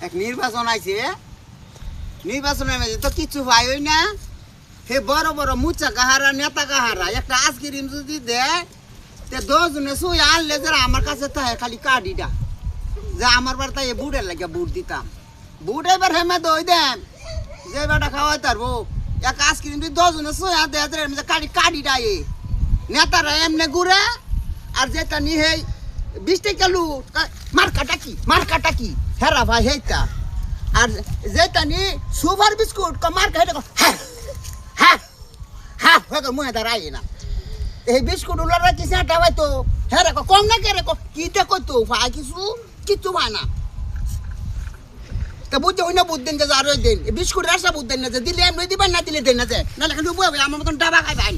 এক নির্বাচন আইছে নির্বাচনের মাঝে তো কিছু পাই হই না হে বড় বড় মুচা কাহারা নেতা কাহারা একটা আইসক্রিম যদি দেয় তে 10 জনে সুই আনলে যারা আমার কাছে থাকে খালি কার্ডিটা যে আমার বাড়িতে এ বুড়ের লাগে বুট দিতাম বুট এবার হেমে দই দেন যে বেটা খাওয়াই তারবো এক আইসক্রিম যদি 10 জনে সুই আনতে কালি কার্ডিটা এ নেতারা এমনি ঘুরে আর যেটা নি হেই 20 টাকা লুট মার্কাটা কি হেরা ভাই হেইতা আর যেটা নি সুপার বিস্কুট মার্কা হেটা হ্যাঁ হ্যাঁ হ্যাঁ হয়তো মুহে দাঁড়াই না এই বিস্কুট উলারা কি সেটা হয়তো হেরা কম না কে রে কি দেখো তো ভাই কিছু ভাই না তা বুঝতে হই না বুঝতেন যে আরো দিন বিস্কুট রাসা বুঝতেন না যে দিলে এমনি দিবেন না দিলে দেন না যে নাহলে খালি আমার মতন ডাবা খাইবেন